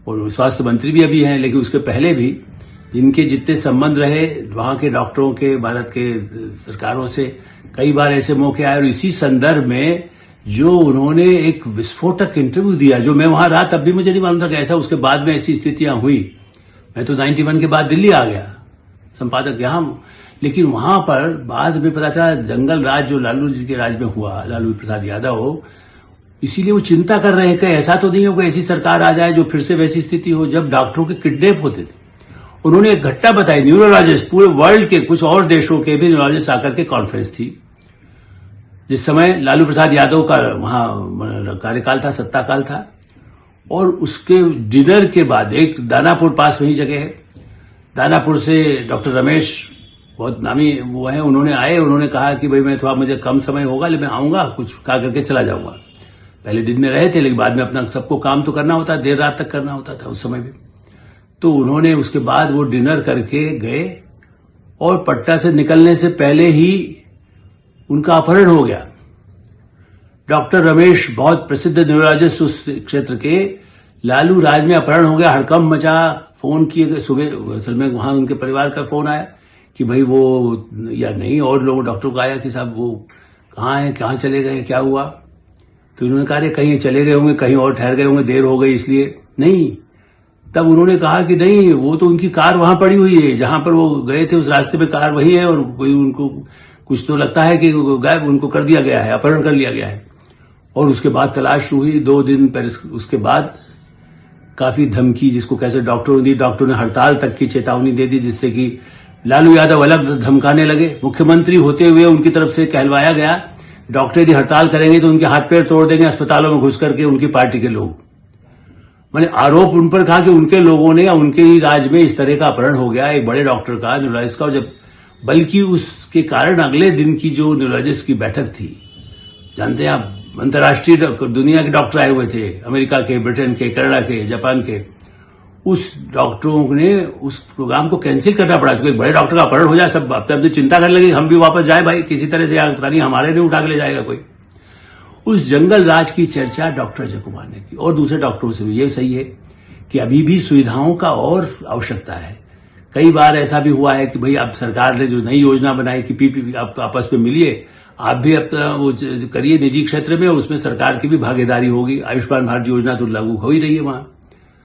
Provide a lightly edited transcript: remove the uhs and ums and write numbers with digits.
और स्वास्थ्य मंत्री भी अभी हैं, लेकिन उसके पहले भी जिनके जितने संबंध रहे वहां के डॉक्टरों के, भारत के सरकारों से, कई बार ऐसे मौके आए। और इसी संदर्भ में जो उन्होंने एक विस्फोटक इंटरव्यू दिया, जो मैं वहां रहा तब भी मुझे नहीं मालूम था कि ऐसा उसके बाद में ऐसी स्थितियां हुई। मैं तो 91 के बाद दिल्ली आ गया संपादक यहां, लेकिन वहां पर बाद में पता चला जंगल राज जो लालू जी के राज में हुआ, लालू प्रसाद यादव, इसीलिए वो चिंता कर रहे हैं कि ऐसा तो नहीं हो कि ऐसी सरकार आ जाए जो फिर से वैसी स्थिति हो जब डॉक्टरों के किडनैप होते थे। उन्होंने एक घटना बताई, न्यूरोलॉजिस्ट पूरे वर्ल्ड के, कुछ और देशों के भी न्यूरोलॉजिस्ट आकर के कॉन्फ्रेंस थी, जिस समय लालू प्रसाद यादव का वहां कार्यकाल था, सत्ताकाल था। और उसके डिनर के बाद एक दानापुर पास वही जगह है, दानापुर से डॉक्टर रमेश, बहुत नामी वो है, उन्होंने आए, उन्होंने कहा कि भाई मैं थोड़ा, मुझे कम समय होगा लेकिन मैं आऊंगा, कुछ कहा करके चला जाऊंगा। पहले दिन में रहे थे, लेकिन बाद में अपना सबको काम तो करना होता, देर रात तक करना होता था उस समय भी। तो उन्होंने उसके बाद वो डिनर करके गए और पटना से निकलने से पहले ही उनका अपहरण हो गया। डॉक्टर रमेश बहुत प्रसिद्ध न्यूरोलॉजिस्ट उस क्षेत्र के, लालू राज में अपहरण हो गया, हड़कंप मचा। फोन किए गए सुबह, असल में वहां उनके परिवार का फोन आया कि भाई वो, या नहीं, और लोगों डॉक्टर को आया कि साहब वो कहाँ है, कहाँ चले गए, क्या हुआ। तो उन्होंने कहा कहीं चले गए होंगे, कहीं और ठहर गए होंगे, देर हो गई इसलिए। नहीं, तब उन्होंने कहा कि नहीं, वो तो उनकी कार वहां पड़ी हुई है, जहां पर वो गए थे उस रास्ते पे कार वही है, और कोई उनको कुछ तो लगता है कि गायब उनको कर दिया गया है, अपहरण कर लिया गया है। और उसके बाद तलाश हुई 2 दिन पर, उसके बाद काफी धमकी, जिसको कैसे डॉक्टरों ने दी, डॉक्टरों ने हड़ताल तक की चेतावनी दे दी, जिससे कि लालू यादव अलग धमकाने लगे। मुख्यमंत्री होते हुए उनकी तरफ से कहलवाया गया, डॉक्टर यदि हड़ताल करेंगे तो उनके हाथ पैर तोड़ देंगे अस्पतालों में घुस करके उनकी पार्टी के लोग। मैंने आरोप उन पर कहा कि उनके लोगों ने, या उनके ही राज में इस तरह का अपहरण हो गया एक बड़े डॉक्टर का, न्यूरोलॉजिस्ट का। जब बल्कि उसके कारण अगले दिन की जो न्यूरोलॉजिस्ट की बैठक थी, जानते हैं आप, अंतर्राष्ट्रीय दुनिया के डॉक्टर आए हुए थे, अमेरिका के, ब्रिटेन के, कनाडा के, जापान के। उस डॉक्टरों ने उस प्रोग्राम को कैंसिल करना पड़ा। एक बड़े डॉक्टर का अपहरण हो जाए, सब अपने चिंता करने लगे, हम भी वापस जाए भाई किसी तरह से, यार पता नहीं हमारे नहीं उठा के ले जाएगा कोई। उस जंगल राज की चर्चा डॉक्टर अजय कुमार ने की, और दूसरे डॉक्टरों से भी। ये सही है कि अभी भी सुविधाओं का और आवश्यकता है। कई बार ऐसा भी हुआ है कि भाई अब सरकार ने जो नई योजना बनाई कि पीपीपी, आप आपस में मिलिए, आप भी अपना वो करिए निजी क्षेत्र में, उसमें सरकार की भी भागीदारी होगी। आयुष्मान भारत योजना तो लागू हो ही रही है वहां।